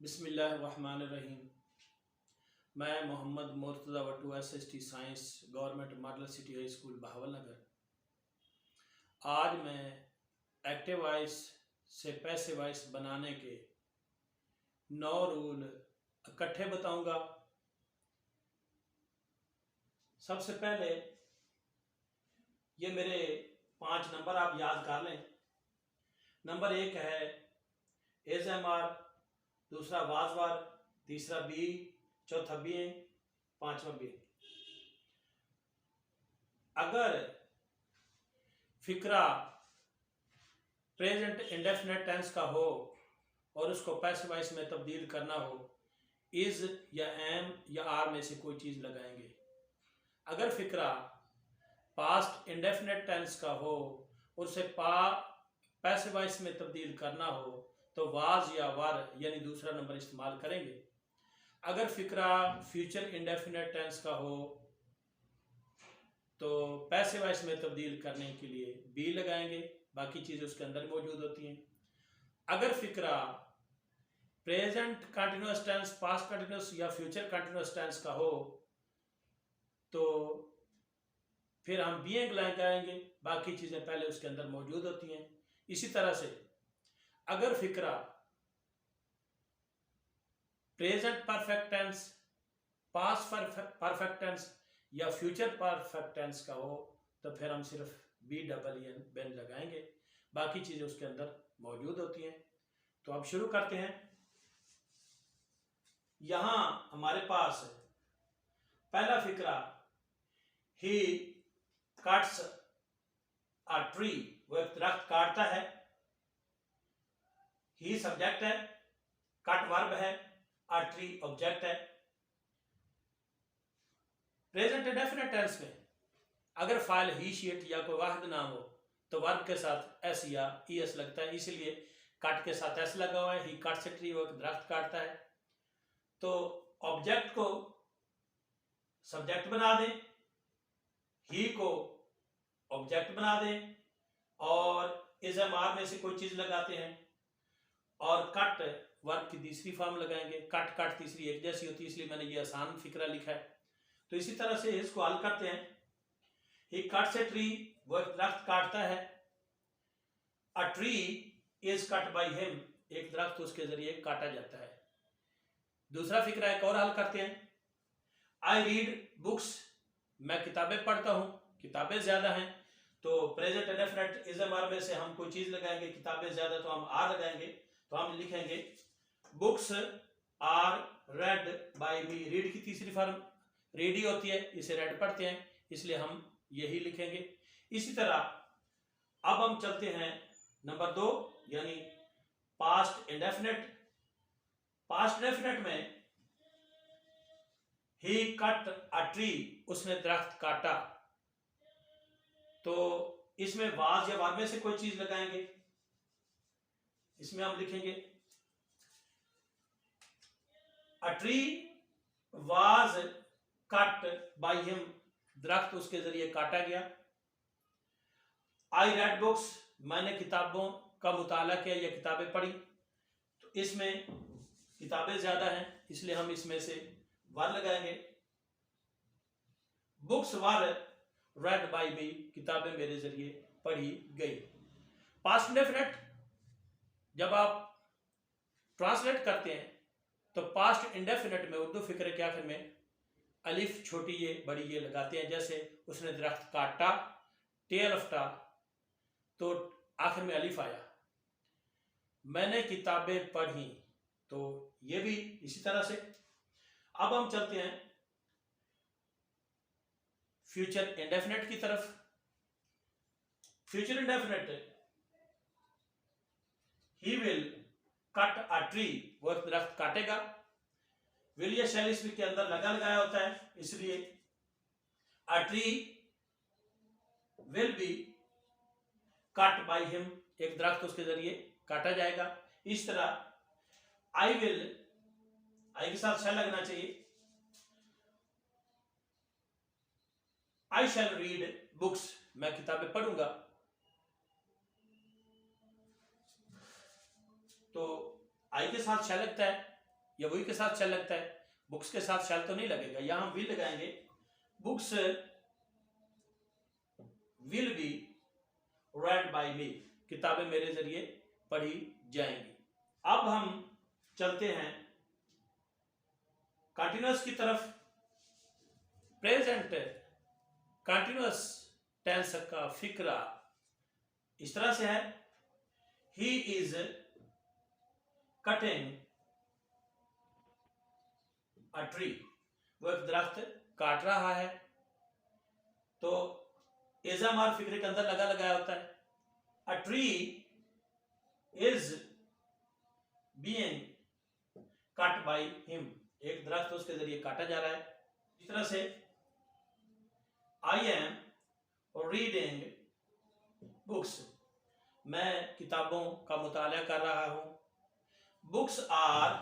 बिस्मिल्लाहिर्रहमानिर्रहीम। मैं Mohammad Murtaza Wattoo SST science government model city high school Bahawalnagar. आज मैं एक्टिव वॉइस से पैसिव वॉइस बनाने के 9 रूल इकट्ठे बताऊंगा। सबसे पहले ये मेरे 5 नंबर आप याद कर लें। नंबर 1 है ASMR, दूसरा वाजवार, तीसरा बी, चौथा बी, पांचवा बी। अगर फिक्रा प्रेजेंट इंडेफिनेट टेंस का हो और उसको पैसिव वॉइस में तब्दील करना हो, इज या एम या आर में से कोई चीज लगाएंगे। अगर फिक्रा पास्ट इंडेफिनेट टेंस का हो और उसे पैसिव वॉइस में तब्दील करना हो तो वाज या वर यानी दूसरा नंबर इस्तेमाल करेंगे। अगर फिक्रा फ्यूचर इंडेफिनेट टेंस का हो तो पैसिव वॉइस में तब्दील करने के लिए बी लगाएंगे, बाकी चीज़ें उसके अंदर मौजूद होती हैं। अगर फिक्रा present continuous tense, past continuous या फ्यूचर कंटिन्यूअस टेंस का हो तो फिर हम बी लगाएंगे, बाकी चीज़ें पहले उसके अंदर मौजूद होती हैं। इसी तरह से अगर फिक्रा present perfect tense, past perfect tense या फ्यूचर परफेक्ट टेंस का हो तो फिर हम सिर्फ BEEN बेन लगाएंगे, बाकी चीजें उसके अंदर मौजूद होती हैं। तो अब शुरू करते हैं। यहां हमारे पास पहला फिक्रा ही कट्स अ ट्री, वो एक दरख्त काटता है। ही सब्जेक्ट है, कट वर्ब है, अ ट्री ऑब्जेक्ट है। प्रेजेंट इंडेफिनिट टेंस में अगर फाइल ही, शीट या कोई वाहिद नाम हो तो वर्ब के साथ एस या ES लगता है, इसलिए कट के साथ एस लगा हुआ है। ही कट्स अ ट्री, वो एक दरख्त काटता है। तो ऑब्जेक्ट को सब्जेक्ट बना दें, ही को ऑब्जेक्ट बना दें और ASMR में से कोई चीज लगाते हैं और कट वर्ब की तीसरी फॉर्म लगाएंगे। कट कट तीसरी एक जैसी होती है, इसलिए मैंने ये आसान फिक्रा लिखा है। तो इसी तरह से इसको हल करते हैं। ही कट्स अ ट्री, वो एक दरख्त काटता है। A tree is cut by him, एक दरख्त उसके जरिए काटा जाता है। दूसरा फिक्रा एक और हल करते हैं। आई रीड बुक्स, मैं किताबें पढ़ता हूं, किताबें ज्यादा हैं तो प्रेजेंट इंडेफिनिट ASMR में से हम कोई चीज लगाएंगे। किताबें ज्यादा तो हम आर लगाएंगे, तो हम लिखेंगे books are read by me. Read की तीसरी फॉर्म रीड ही होती है, इसे रेड पढ़ते हैं, इसलिए हम यही लिखेंगे। इसी तरह अब हम चलते हैं नंबर 2 यानी पास्ट इंडेफिनिट। पास्ट इंडेफिनिट में ही कट अ ट्री, उसने दरख्त काटा, तो इसमें वाज या वार में से कोई चीज लगाएंगे। इसमें हम लिखेंगे a tree was cut by him, दरख्त उसके जरिए काटा गया। आई रेड बुक्स, मैंने किताबों का मुताला किया या किताबें पढ़ी, तो इसमें किताबें ज्यादा हैं, इसलिए हम इसमें से वर लगाएंगे। Books were red by me, किताबें मेरे जरिए पढ़ी गई। पास्ट इंडेफिनिट जब आप ट्रांसलेट करते हैं तो पास्ट इंडेफिनिट में उर्दू फिक्रे के आखिर में अलिफ छोटी ये बड़ी ये लगाते हैं। जैसे उसने दरख्त काटा, टेल ऑफ टा, तो आखिर में अलिफ आया। मैंने किताबें पढ़ी, तो ये भी इसी तरह से। अब हम चलते हैं फ्यूचर इंडेफिनिट की तरफ। Future indefinite he will cut a tree, वो एक दरख्त काटेगा। विल या शैल इसमें के अंदर लगा लगाया होता है, इसलिए अ tree will B cut by him, एक दरख्त उसके जरिए काटा जाएगा। इस तरह आई विल, आई के साथ शैल लगना चाहिए। आई शैल रीड बुक्स, मैं किताबें पढ़ूंगा, तो आई के साथ शैल लगता है। या वही के साथ शैल लगता है? बुक्स के साथ शैल तो नहीं लगेगा, यहां हम विल लगाएंगे। Books will be read by me, किताबें मेरे जरिए पढ़ी जाएंगी। अब हम चलते हैं कंटिन्यूअस की तरफ। प्रेजेंट कंटिन्यूअस टेंस का फिक्रा इस तरह से है, he is cutting a tree, वो एक दरख्त काट रहा है। तो इज़म और फिक्रे के अंदर लगा लगाया होता है। A tree is being cut by him, एक दरख्त उसके जरिए काटा जा रहा है। इस तरह से आई एम रीडिंग बुक्स, मैं किताबों का मुताला कर रहा हूं। Books are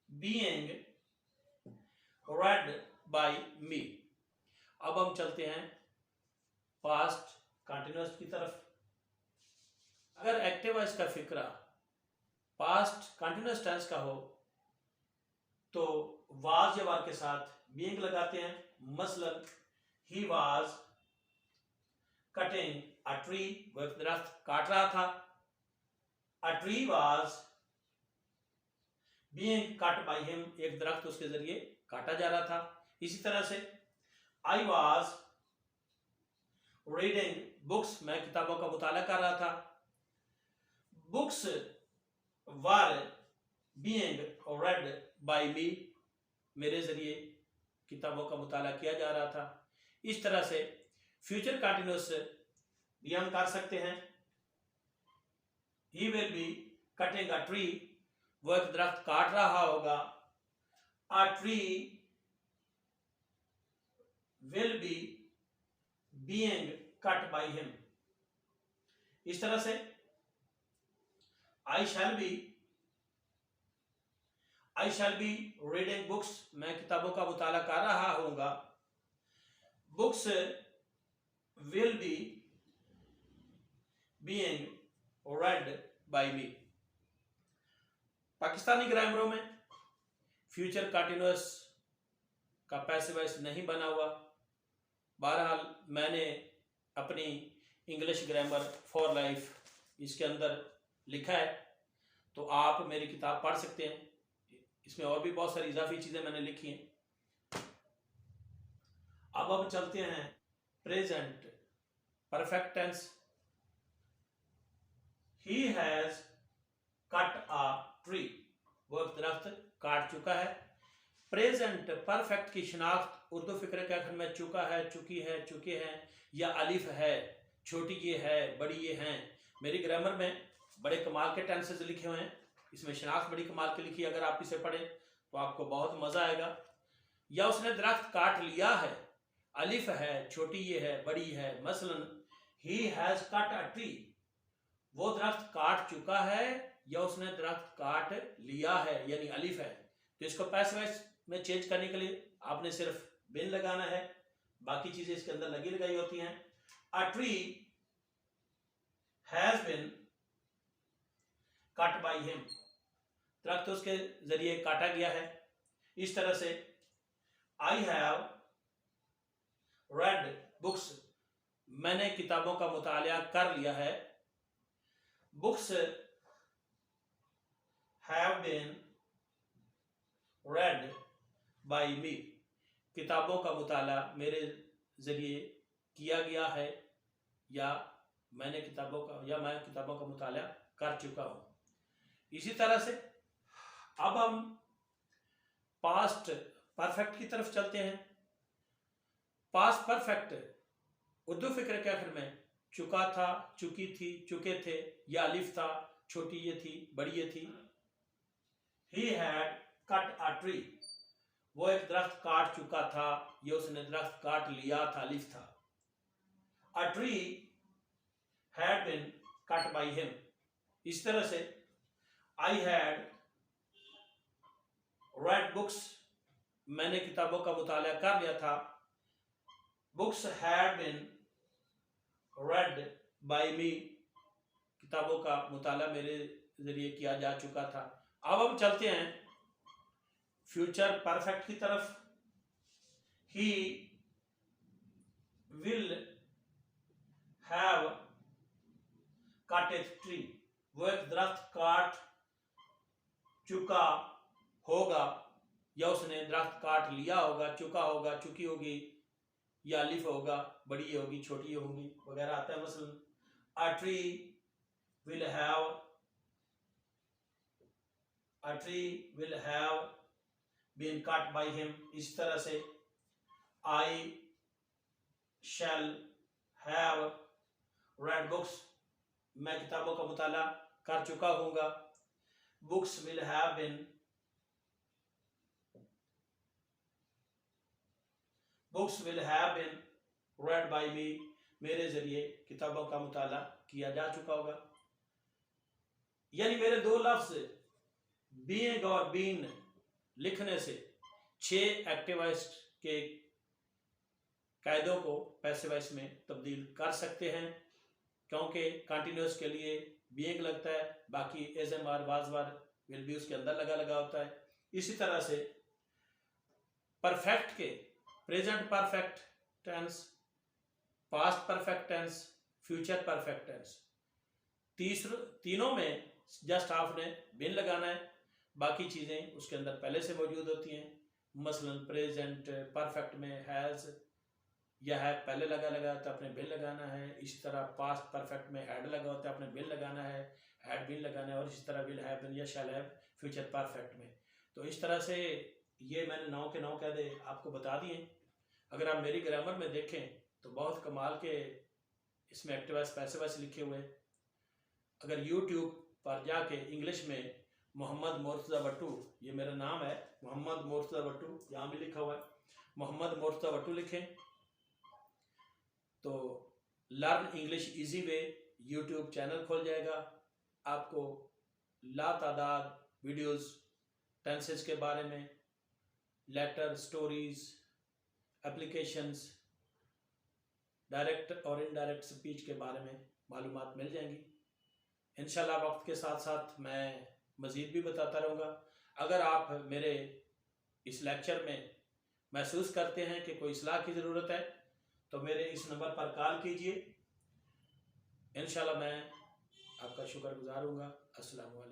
being read by me. अब हम चलते हैं पास्ट कंटिन्यूअस की तरफ। अगर एक्टिव वॉइस का फिक्रा पास्ट कंटिन्यूअस टेंस का हो तो वाज या वार के साथ बीइंग लगाते हैं। मसलन he was cutting a tree, वो एक दरख्त काट रहा था। A tree was being cut by him, एक दरख्त उसके जरिए काटा जा रहा था। इसी तरह से आई वाज रीडिंग बुक्स, मैं किताबों का मुताला कर रहा था। Books were being read by me, मेरे जरिए किताबों का मुताला किया जा रहा था। इस तरह से फ्यूचर कंटिन्यूअस भी हम कर सकते हैं। He will be cutting a tree, वो एक दरख्त काट रहा होगा। A tree will be being cut by him. इस तरह से I shall be reading books, मैं किताबों का मुताला कर रहा होऊंगा। Books will be being read by me. Pakistani ग्रामरों में फ्यूचर कंटिन्यूअस का पैसिव वॉइस नहीं बना हुआ। बहरहाल मैंने अपनी इंग्लिश ग्रामर फॉर लाइफ इसके अंदर लिखा है, तो आप मेरी किताब पढ़ सकते हैं। इसमें और भी बहुत सारी इजाफी चीजें मैंने लिखी हैं। अब हम चलते हैं present perfect tense. He has cut a tree, वो एक दरख्त काट चुका है। प्रेजेंट परफेक्ट की शिनाख्त उर्दू फिक्र के अखर में चुका है, चुकी है, चुके हैं या अलिफ है, छोटी ये है, बड़ी ये हैं। मेरी ग्रामर में बड़े कमाल के टेंसेस लिखे हुए हैं, इसमें शिनाख्त बड़ी कमाल की लिखी है। अगर आप इसे पढ़ें तो आपको बहुत मजा आएगा। या उसने दरख्त काट लिया है, अलिफ है, छोटी ये है, बड़ी है। मसलन ही हैज कट अ ट्री, वो दरख्त काट चुका है या उसने दरख्त काट लिया है, यानी अलिफ है। तो इसको पैसिव वॉइस में चेंज करने के लिए आपने सिर्फ बिन लगाना है, बाकी चीजें इसके अंदर लगी लगाई होती हैं। A tree has been cut by him, दरख्त उसके जरिए काटा गया है। इस तरह से आई हैव रेड बुक्स, मैंने किताबों का मुताला कर लिया है। Books have been read by me, किताबों का मुताला मेरे जरिए किया गया है, या मैं किताबों का मुताला कर चुका हूं। इसी तरह से अब हम पास्ट परफेक्ट की तरफ चलते हैं। पास्ट परफेक्ट उर्दू फिक्र के आखिर में चुका था, चुकी थी, चुके थे, या अलिफ था, छोटी ये थी, बड़ी ये थी। He had cut a tree, वो एक दरख्त काट चुका था या उसने दरख्त काट लिया था, अलिफ था। A tree had been cut by him. इस तरह से आई हैड रेड बुक्स, मैंने किताबों का मुताला कर लिया था। Books had been read by me, किताबों का मुताला मेरे जरिए किया जा चुका था। अब हम चलते हैं फ्यूचर परफेक्ट की तरफ, he will have cut a tree, वो एक दरख्त काट चुका होगा, या उसने दरख्त काट लिया होगा, चुका होगा, चुकी होगी, या अलिफ होगा, बड़ी होगी, छोटी होगी वगैरह आता है। मसलन a tree will have been cut by him, इस तरह से I shall have read books, मैं किताबों का मुताला कर चुका हूँगा। books will have been read by me, मेरे जरिए किताबों का मुताला किया जा चुका होगा। यानी मेरे दो लफ्ज बीइंग और बीन लिखने से 6 एक्टिव वॉइस के कायदों को पैसिव वॉइस में तब्दील कर सकते हैं, क्योंकि कंटिन्यूस के लिए बीइंग लगता है, बाकी एजम और वाजवार विल बी उसके अंदर लगा होता है। इसी तरह से परफेक्ट के present perfect tense, past perfect tense, future perfect tense, तीनों में जस्ट आपने बिन लगाना है, बाकी चीज़ें उसके अंदर पहले से मौजूद होती हैं। मसलन प्रेजेंट परफेक्ट में हैज़ या है पहले लगा तो आपने बिन लगाना है। इसी तरह पास्ट परफेक्ट में हैड लगा होता है, आपने बिन लगाना है, हैड बिन लगाना है। और इसी तरह विल हैव बिन या शैल हैव फ्यूचर परफेक्ट में। तो इस तरह से ये मैंने 9 के 9 कायदे आपको बता दिए। अगर आप मेरी ग्रामर में देखें तो बहुत कमाल के इसमें एक्टिव वॉइस पैसिव वॉइस लिखे हुए। अगर यूट्यूब पर जाके इंग्लिश में मोहम्मद मुर्तज़ा भट्टू, ये मेरा नाम है मोहम्मद मुर्तज़ा भट्टू, यहाँ भी लिखा हुआ है मोहम्मद मुर्तज़ा भट्टू लिखें तो learn English easy way YouTube channel खुल जाएगा। आपको लातादाद वीडियोस टेंसेस के बारे में, लेटर, स्टोरीज, एप्लीकेशंस, डायरेक्ट और इनडायरेक्ट स्पीच के बारे में मालूमात मिल जाएंगी। इंशाल्लाह वक्त के साथ साथ मैं मज़ीद भी बताता रहूँगा। अगर आप मेरे इस लेक्चर में महसूस करते हैं कि कोई इस्लाह की ज़रूरत है तो मेरे इस नंबर पर कॉल कीजिए। इंशाल्लाह मैं आपका शुक्रगुज़ार हूँगा। अस्सलाम वालेकुम।